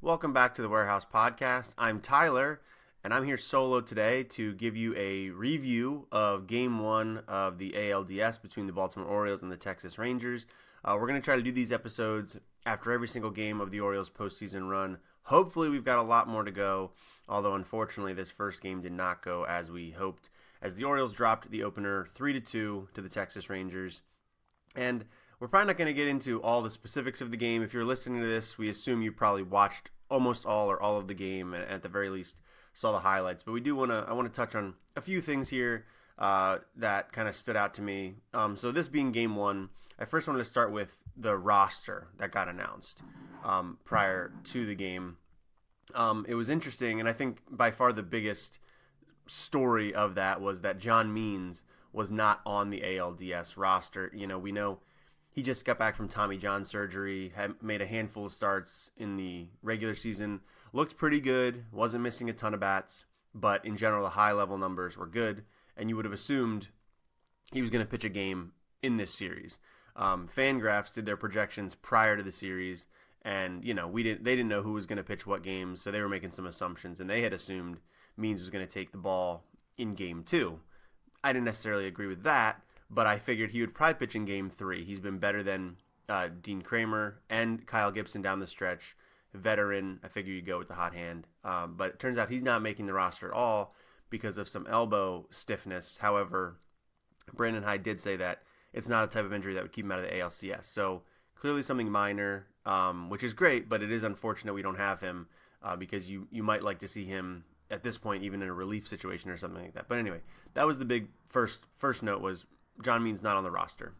Welcome back to the Warehouse Podcast. I'm Tyler, and I'm here solo today to give you a review of Game 1 of the ALDS between the Baltimore Orioles and the Texas Rangers. We're going to try to do these episodes after every single game of the Orioles postseason run. Hopefully we've got a lot more to go, although unfortunately this first game did not go as we hoped, as the Orioles dropped the opener 3-2 to the Texas Rangers. And we're probably not going to get into all the specifics of the game. If you're listening to this, we assume you probably watched almost all or all of the game, and at the very least saw the highlights. But I want to touch on a few things here that kind of stood out to me. So this being Game 1, I first wanted to start with the roster that got announced prior to the game. It was interesting, and I think by far the biggest story of that was that John Means was not on the ALDS roster. You know, we know he just got back from Tommy John surgery, had made a handful of starts in the regular season, looked pretty good, wasn't missing a ton of bats, but in general the high-level numbers were good, and you would have assumed he was going to pitch a game in this series. Fangraphs did their projections prior to the series, and you know they didn't know who was going to pitch what games, so they were making some assumptions, and they had assumed Means was going to take the ball in Game 2. I didn't necessarily agree with that, but I figured he would probably pitch in Game 3. He's been better than Dean Kramer and Kyle Gibson down the stretch. Veteran, I figure you go with the hot hand. But it turns out he's not making the roster at all because of some elbow stiffness. However, Brandon Hyde did say that it's not a type of injury that would keep him out of the ALCS. So clearly something minor, which is great, but it is unfortunate we don't have him because you might like to see him at this point even in a relief situation or something like that. But anyway, that was the big first note was John Means not on the roster.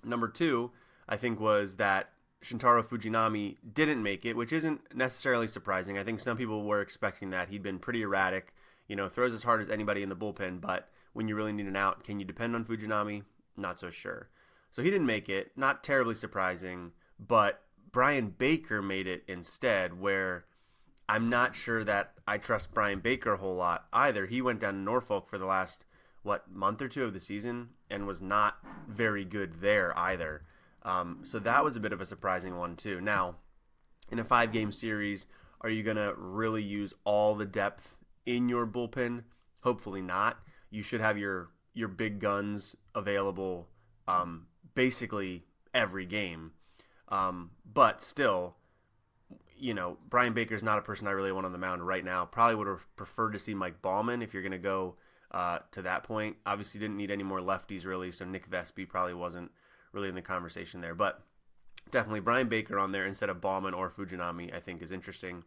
Number 2, I think, was that Shintaro Fujinami didn't make it, which isn't necessarily surprising. I think some people were expecting that. He'd been pretty erratic, throws as hard as anybody in the bullpen, but when you really need an out, can you depend on Fujinami? Not so sure. So he didn't make it, not terribly surprising, but Brian Baker made it instead, where I'm not sure that I trust Brian Baker a whole lot either. He went down to Norfolk for the last month or two of the season and was not very good there either. So that was a bit of a surprising one too. Now, in a 5-game series, are you going to really use all the depth in your bullpen? Hopefully not. You should have your big guns available basically every game. But still, Brian Baker's not a person I really want on the mound right now. Probably would have preferred to see Mike Ballman if you're going to go to that point. Obviously didn't need any more lefties really, so Nick Vespi probably wasn't really in the conversation there. But definitely Brian Baker on there instead of Ballman or Fujinami I think is interesting.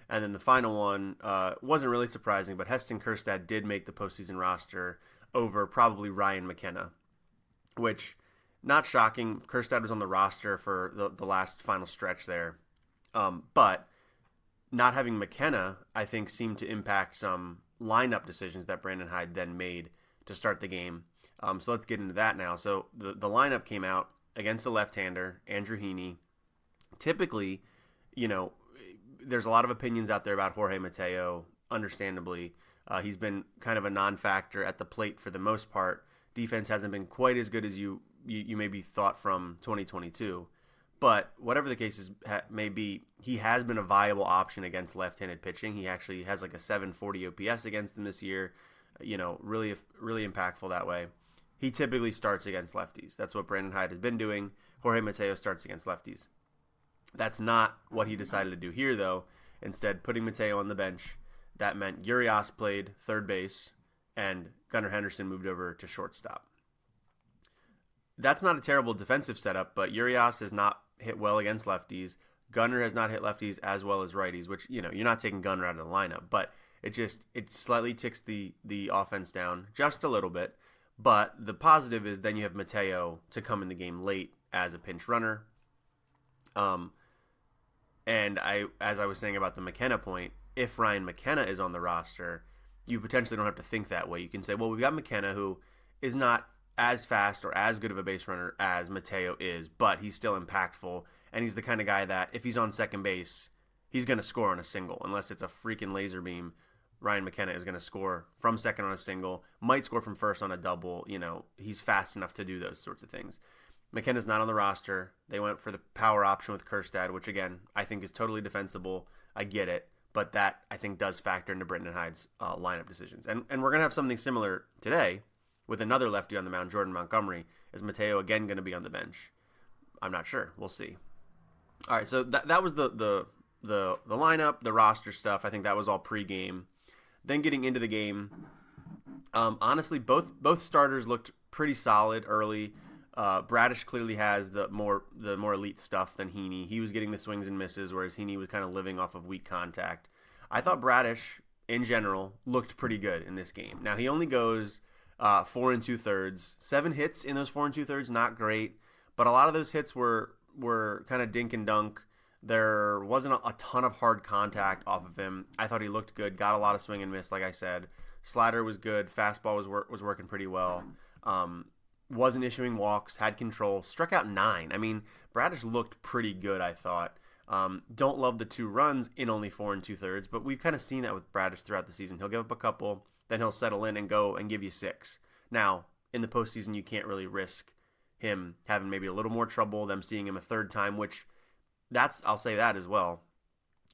And then the final one wasn't really surprising, but Heston Kjerstad did make the postseason roster over probably Ryan McKenna, which, not shocking. Kjerstad was on the roster for the last final stretch there. But not having McKenna, I think, seemed to impact some lineup decisions that Brandon Hyde then made to start the game. So let's get into that now. So the lineup came out against a left-hander, Andrew Heaney. Typically, there's a lot of opinions out there about Jorge Mateo, understandably. He's been kind of a non-factor at the plate for the most part. Defense hasn't been quite as good as you maybe thought from 2022. But whatever the case may be, he has been a viable option against left-handed pitching. He actually has like a 740 OPS against them this year. Really impactful that way. He typically starts against lefties. That's what Brandon Hyde has been doing. Jorge Mateo starts against lefties. That's not what he decided to do here, though. Instead, putting Mateo on the bench, that meant Urias played third base, and Gunnar Henderson moved over to shortstop. That's not a terrible defensive setup, but Urias has not hit well against lefties. Gunnar has not hit lefties as well as righties, which, you're not taking Gunnar out of the lineup, but it slightly ticks the offense down just a little bit. But the positive is then you have Mateo to come in the game late as a pinch runner. And as I was saying about the McKenna point, if Ryan McKenna is on the roster, you potentially don't have to think that way. You can say, well, we've got McKenna, who is not as fast or as good of a base runner as Mateo is, but he's still impactful, and he's the kind of guy that if he's on second base, he's going to score on a single. Unless it's a freaking laser beam, Ryan McKenna is going to score from second on a single, might score from first on a double. He's fast enough to do those sorts of things. McKenna's not on the roster. They went for the power option with Kjerstad, which, again, I think is totally defensible. I get it. But that, I think, does factor into Brendan Hyde's lineup decisions. And we're going to have something similar today with another lefty on the mound, Jordan Montgomery. Is Mateo again going to be on the bench? I'm not sure. We'll see. All right, so that was the lineup, the roster stuff. I think that was all pregame. Then getting into the game, honestly, both starters looked pretty solid early. Bradish clearly has the more elite stuff than Heaney. He was getting the swings and misses, whereas Heaney was kind of living off of weak contact. I thought Bradish, in general, looked pretty good in this game. Now, he only goes 4 2/3. 7 hits in those 4 2/3, not great, but a lot of those hits were kind of dink and dunk. There wasn't a ton of hard contact off of him. I thought he looked good, got a lot of swing and miss, like I said. Slider was good, fastball was working pretty well. Wasn't issuing walks, had control, struck out 9. I mean, Bradish looked pretty good, I thought. Don't love the 2 runs in only 4 2/3, but we've kind of seen that with Bradish throughout the season. He'll give up a couple, then he'll settle in and go and give you 6. Now, in the postseason, you can't really risk him having maybe a little more trouble, them seeing him a third time, which I'll say that as well.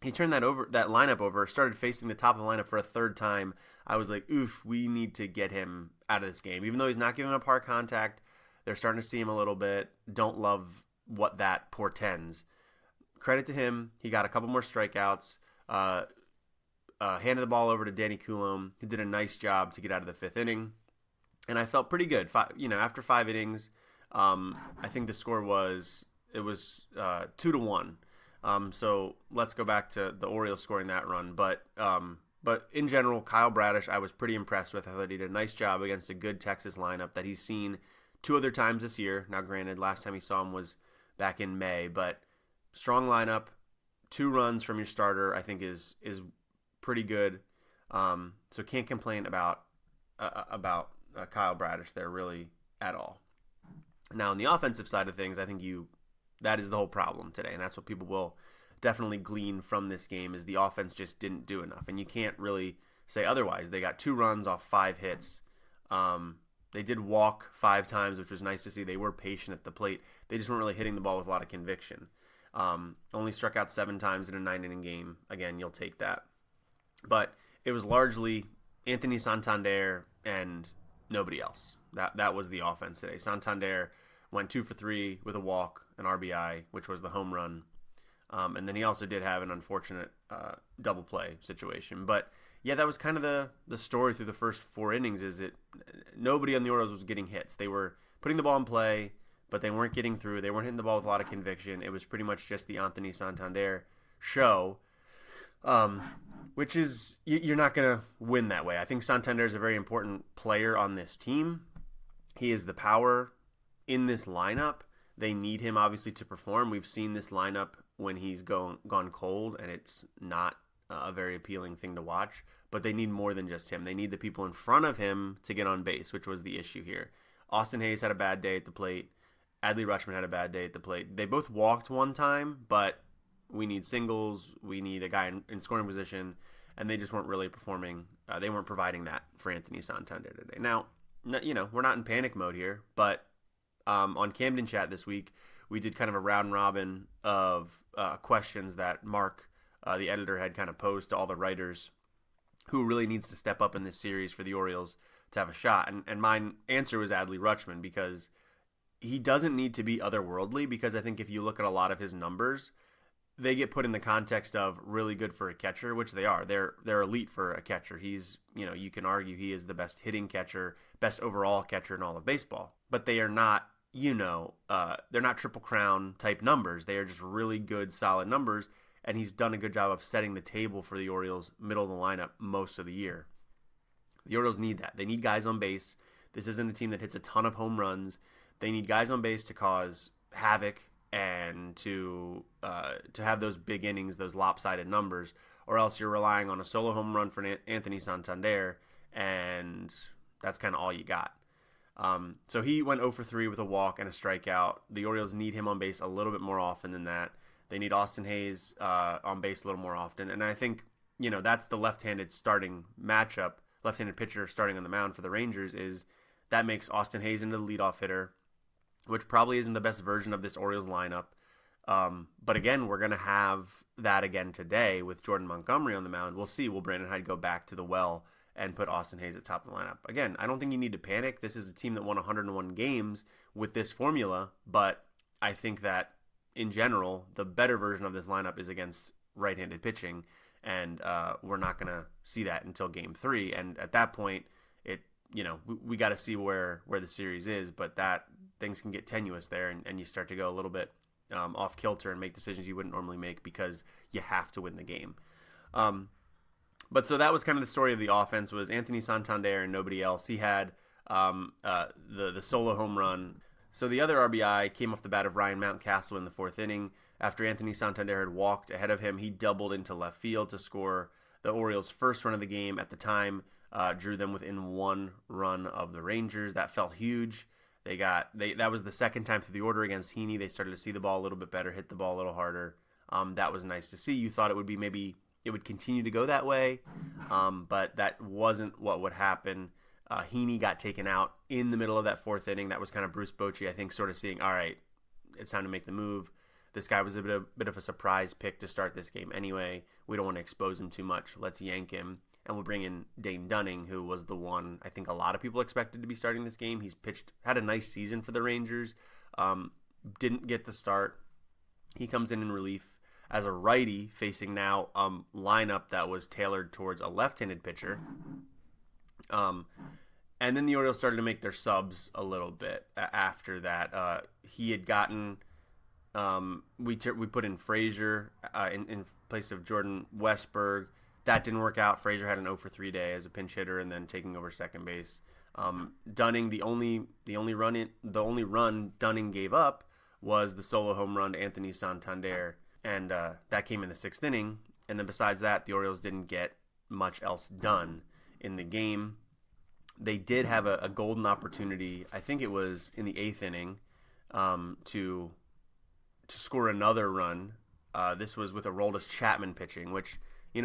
He turned that lineup over, started facing the top of the lineup for a third time. I was like, oof, we need to get him out of this game. Even though he's not giving up hard contact, they're starting to see him a little bit. Don't love what that portends. Credit to him. He got a couple more strikeouts. Handed the ball over to Danny Coulombe, who did a nice job to get out of the 5th inning. And I felt pretty good. After 5 innings, I think the score was 2-1. So let's go back to the Orioles scoring that run. But in general, Kyle Bradish, I was pretty impressed with. I thought he did a nice job against a good Texas lineup that he's seen 2 other times this year. Now, granted, last time he saw him was back in May, but strong lineup, 2 runs from your starter, I think is pretty good. So can't complain about Kyle Bradish there really at all. Now, on the offensive side of things, I think that is the whole problem today, and that's what people will definitely glean from this game is the offense just didn't do enough, and you can't really say otherwise. They got 2 runs off 5 hits. They did walk 5 times, which was nice to see. They were patient at the plate. They just weren't really hitting the ball with a lot of conviction. Only struck out 7 times in a 9-inning game. Again, you'll take that. But it was largely Anthony Santander and nobody else. That was the offense today. Santander went 2 for 3 with a walk, an RBI, which was the home run. And then he also did have an unfortunate double play situation. But yeah, that was kind of the story through the first 4 innings is nobody on the Orioles was getting hits. They were putting the ball in play, but they weren't getting through. They weren't hitting the ball with a lot of conviction. It was pretty much just the Anthony Santander show, which is you're not going to win that way. I think Santander is a very important player on this team. He is the power in this lineup. They need him, obviously, to perform. We've seen this lineup when he's gone cold, and it's not a very appealing thing to watch. But they need more than just him. They need the people in front of him to get on base, which was the issue here. Austin Hayes had a bad day at the plate. Adley Rutschman had a bad day at the plate. They both walked one time, but we need singles. We need a guy in scoring position, and they just weren't really performing. They weren't providing that for Anthony Santander today. Now, we're not in panic mode here, but on Camden Chat this week, we did kind of a round robin of questions that Mark, the editor, had kind of posed to all the writers who really needs to step up in this series for the Orioles to have a shot. And my answer was Adley Rutschman because he doesn't need to be otherworldly, because I think if you look at a lot of his numbers, they get put in the context of really good for a catcher, which they are. They're elite for a catcher. He's, you can argue he is the best hitting catcher, best overall catcher in all of baseball. But they are not, they're not Triple Crown type numbers. They are just really good, solid numbers. And he's done a good job of setting the table for the Orioles middle of the lineup most of the year. The Orioles need that. They need guys on base. This isn't a team that hits a ton of home runs. They need guys on base to cause havoc and to have those big innings, those lopsided numbers, or else you're relying on a solo home run for Anthony Santander, and that's kind of all you got. So he went 0 for 3 with a walk and a strikeout. The Orioles need him on base a little bit more often than that. They need Austin Hayes on base a little more often, and I think that's the left-handed starting matchup. Left-handed pitcher starting on the mound for the Rangers is that makes Austin Hayes into the leadoff hitter, which probably isn't the best version of this Orioles lineup. But again, we're going to have that again today with Jordan Montgomery on the mound. We'll see. Will Brandon Hyde go back to the well and put Austin Hayes at top of the lineup? Again, I don't think you need to panic. This is a team that won 101 games with this formula, but I think that in general, the better version of this lineup is against right-handed pitching, and we're not going to see that until Game 3. And at that point, we got to see where the series is, but that things can get tenuous there, and you start to go a little bit off kilter and make decisions you wouldn't normally make because you have to win the game. But so that was kind of the story of the offense, was Anthony Santander and nobody else. He had the solo home run. So the other RBI came off the bat of Ryan Mountcastle in the fourth inning. After Anthony Santander had walked ahead of him, he doubled into left field to score the Orioles' first run of the game. At the time, drew them within 1 run of the Rangers. That felt huge. That was the second time through the order against Heaney. They started to see the ball a little bit better, hit the ball a little harder. That was nice to see. You thought it would be maybe it would continue to go that way, but that wasn't what would happen. Heaney got taken out in the middle of that fourth inning. That was kind of Bruce Bochy, I think, sort of seeing, all right, it's time to make the move. This guy was a bit of a surprise pick to start this game anyway. We don't want to expose him too much. Let's yank him. And we'll bring in Dane Dunning, who was the one I think a lot of people expected to be starting this game. He's had a nice season for the Rangers. Didn't get the start. He comes in relief as a righty, facing now lineup that was tailored towards a left-handed pitcher. And then the Orioles started to make their subs a little bit after that. He had gotten we put in Frazier in place of Jordan Westberg. That didn't work out. Frazier had an 0-for-3 day as a pinch hitter and then taking over second base. Dunning, the only run Dunning gave up was the solo home run to Anthony Santander, and that came in the 6th inning. And then besides that, the Orioles didn't get much else done in the game. They did have a golden opportunity, I think it was in the 8th inning, to score another run. This was with Aroldis Chapman pitching, which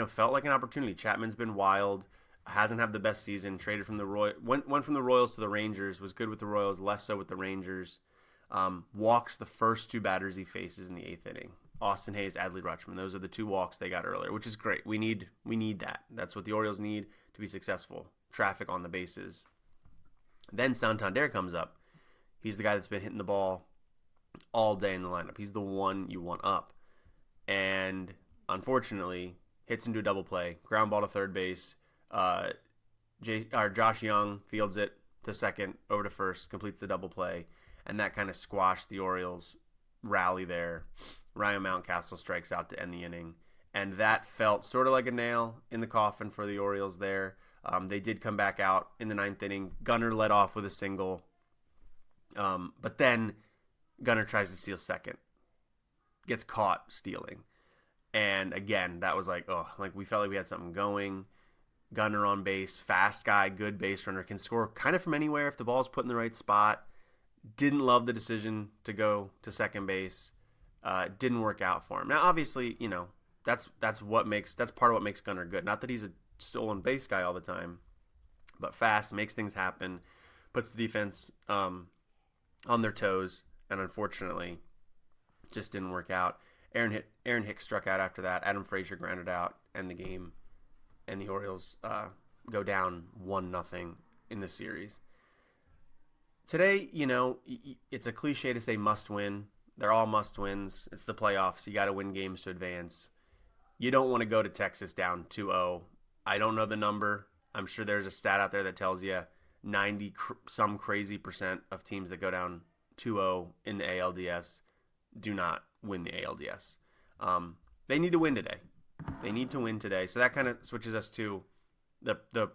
felt like an opportunity. Chapman's been wild, hasn't had the best season. Traded from went from the Royals to the Rangers. Was good with the Royals, less so with the Rangers. Walks the first 2 batters he faces in the 8th inning. Austin Hayes, Adley Rutschman. Those are the 2 walks they got earlier, which is great. We need that. That's what the Orioles need to be successful. Traffic on the bases. Then Santander comes up. He's the guy that's been hitting the ball all day in the lineup. He's the one you want up. And unfortunately, hits into a double play. Ground ball to third base. Josh Young fields it to second, over to first, completes the double play. And that kind of squashed the Orioles' rally there. Ryan Mountcastle strikes out to end the inning. And that felt sort of like a nail in the coffin for the Orioles there. They did come back out in the 9th inning. Gunnar led off with a single. But then Gunnar tries to steal second. Gets caught stealing. And again, that was like we felt like we had something going. Gunnar on base, fast guy, good base runner, can score kind of from anywhere if the ball's put in the right spot. Didn't love the decision to go to second base. Didn't work out for him. Now, obviously, that's part of what makes Gunnar good. Not that he's a stolen base guy all the time, but fast, makes things happen, puts the defense on their toes, and unfortunately, just didn't work out. Aaron Hicks struck out after that. Adam Frazier grounded out, and the game, and the Orioles go down 1-0 in the series. Today, it's a cliche to say must win. They're all must wins. It's the playoffs. You got to win games to advance. You don't want to go to Texas down 2-0. I don't know the number. I'm sure there's a stat out there that tells you 90-some crazy percent of teams that go down 2-0 in the ALDS do not win the ALDS. They need to win today. So that kind of switches us to the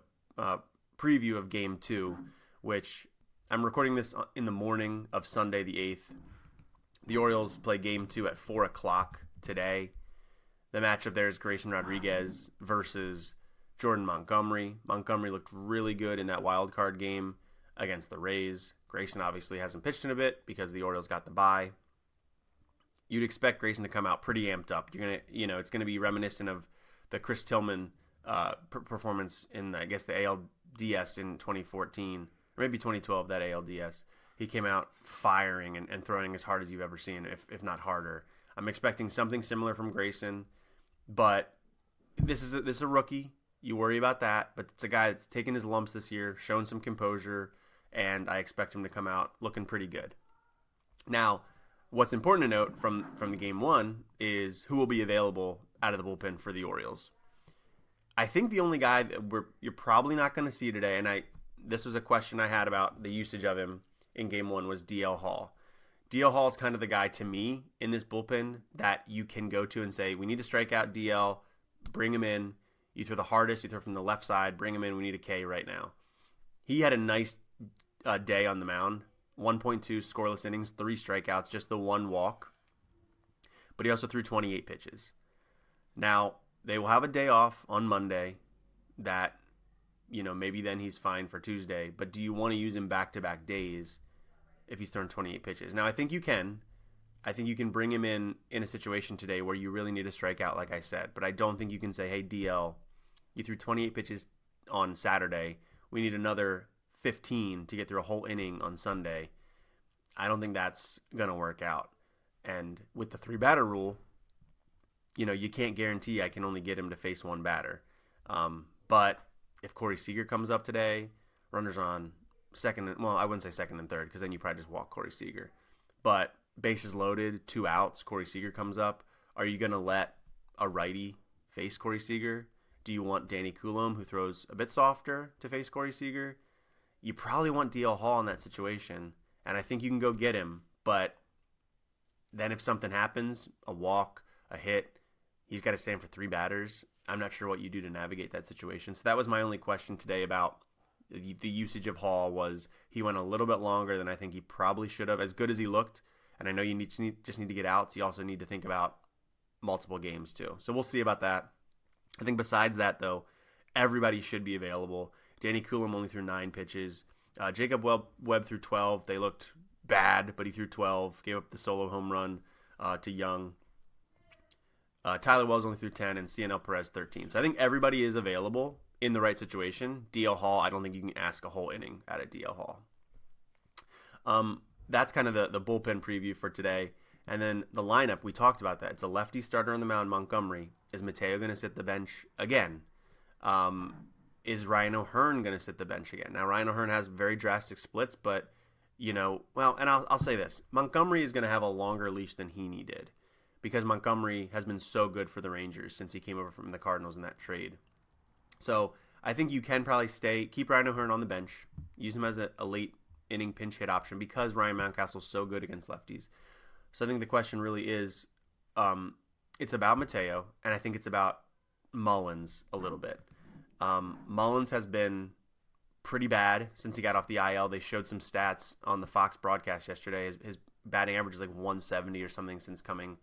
preview of Game 2, which I'm recording this in the morning of Sunday the 8th. The Orioles play Game 2 at 4 o'clock today. The matchup there is Grayson Rodriguez versus Jordan Montgomery. Montgomery looked really good in that wild card game against the Rays. Grayson obviously hasn't pitched in a bit because the Orioles got the bye. You'd expect Grayson to come out pretty amped up. It's gonna be reminiscent of the Chris Tillman performance in, I guess, the ALDS in 2014 or maybe 2012. That ALDS, he came out firing and throwing as hard as you've ever seen, if not harder. I'm expecting something similar from Grayson, but this is a rookie. You worry about that, but it's a guy that's taken his lumps this year, shown some composure, and I expect him to come out looking pretty good. Now, what's important to note from the game one is who will be available out of the bullpen for the Orioles. I think the only guy that you're probably not going to see today, and this was a question I had about the usage of him in game one, was DL Hall. DL Hall is kind of the guy to me in this bullpen that you can go to and say, we need to strike out DL, bring him in. You throw the hardest, you throw from the left side, bring him in. We need a K right now. He had a nice day on the mound. 1.2 scoreless innings, 3 strikeouts, just the 1 walk. But he also threw 28 pitches. Now, they will have a day off on Monday that, maybe then he's fine for Tuesday. But do you want to use him back-to-back days if he's thrown 28 pitches? Now, I think you can. I think you can bring him in a situation today where you really need to strike out, like I said. But I don't think you can say, hey, DL, you threw 28 pitches on Saturday. We need another 15 to get through a whole inning on Sunday. I don't think that's going to work out. And with the 3-batter rule, you can't guarantee I can only get him to face 1 batter. But if Corey Seager comes up today, runners on second, I wouldn't say second and third because then you probably just walk Corey Seager. But bases loaded, 2 outs, Corey Seager comes up. Are you going to let a righty face Corey Seager? Do you want Danny Coulomb, who throws a bit softer, to face Corey Seager? You probably want DL Hall in that situation, and I think you can go get him. But then if something happens, a walk, a hit, he's got to stand for 3 batters. I'm not sure what you do to navigate that situation. So that was my only question today about the usage of Hall. Was he went a little bit longer than I think he probably should have, as good as he looked. And I know you just need to get outs. You also need to think about multiple games too. So we'll see about that. I think besides that, though, everybody should be available. Danny Coulomb only threw 9 pitches. Jacob Webb threw 12. They looked bad, but he threw 12. Gave up the solo home run to Young. Tyler Wells only threw 10, and CNL Perez 13. So I think everybody is available in the right situation. DL Hall, I don't think you can ask a whole inning out of DL Hall. That's kind of the bullpen preview for today. And then the lineup, we talked about that. It's a lefty starter on the mound, Montgomery. Is Mateo going to sit the bench again? Is Ryan O'Hearn going to sit the bench again? Now, Ryan O'Hearn has very drastic splits, but, and I'll say this. Montgomery is going to have a longer leash than Heaney did because Montgomery has been so good for the Rangers since he came over from the Cardinals in that trade. So I think you can probably keep Ryan O'Hearn on the bench, use him as a late inning pinch hit option because Ryan Mountcastle's so good against lefties. So I think the question really is, it's about Mateo, and I think it's about Mullins a little bit. Mullins has been pretty bad since he got off the IL. They showed some stats on the Fox broadcast yesterday. His batting average is like 170 or something since coming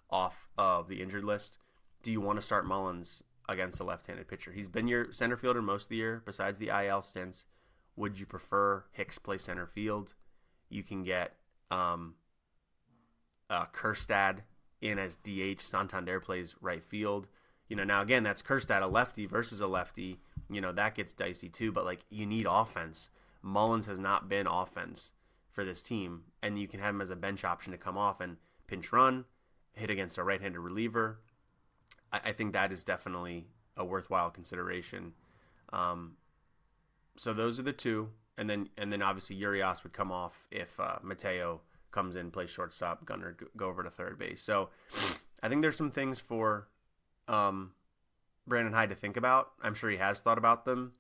off of the injured list. Do you want to start Mullins against a left-handed pitcher? He's been your center fielder most of the year besides the IL stints. Would you prefer Hicks play center field? You can get Kerstad in as DH. Santander plays right field. Now again, that's Kerstad, a lefty versus a lefty. That gets dicey too, but you need offense. Mullins has not been offense for this team, and you can have him as a bench option to come off and pinch run, hit against a right-handed reliever. I think that is definitely a worthwhile consideration. So those are the two, and then obviously Urias would come off if Mateo comes in, plays shortstop, Gunnar go over to third base. So I think there's some things for Brandon Hyde to think about. I'm sure he has thought about them.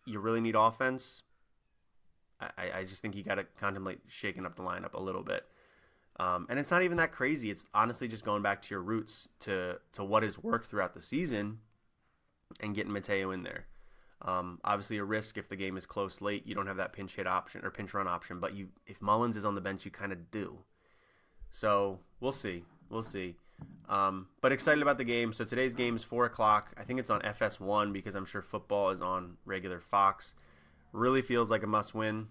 You really need offense. I just think you got to contemplate shaking up the lineup a little bit. And it's not even that crazy. It's honestly just going back to your roots, to what has worked throughout the season and getting Mateo in there. Obviously a risk if the game is close late. You don't have that pinch hit option or pinch run option, but if Mullins is on the bench, you kind of do. So we'll see. But excited about the game. So today's game is 4 o'clock. I think it's on FS1 because I'm sure football is on regular Fox. Really feels like a must-win.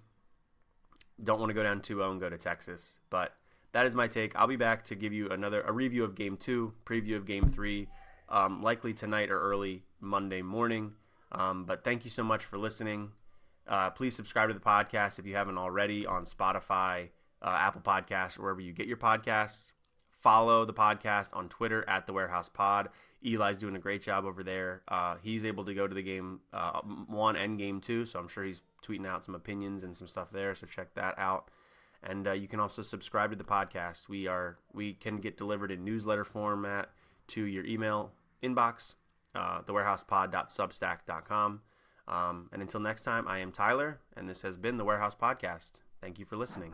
Don't want to go down 2-0 and go to Texas. But that is my take. I'll be back to give you a review of Game 2, preview of Game 3, likely tonight or early Monday morning. But thank you so much for listening. Please subscribe to the podcast if you haven't already on Spotify, Apple Podcasts, or wherever you get your podcasts. follow the podcast on Twitter at The Warehouse Pod. Eli's doing a great job over there. He's able to go to the game 1 and game 2, so I'm sure he's tweeting out some opinions and some stuff there, so check that out. And you can also subscribe to the podcast. We can get delivered in newsletter format to your email inbox, thewarehousepod.substack.com. And until next time, I am Tyler, and this has been The Warehouse Podcast. Thank you for listening.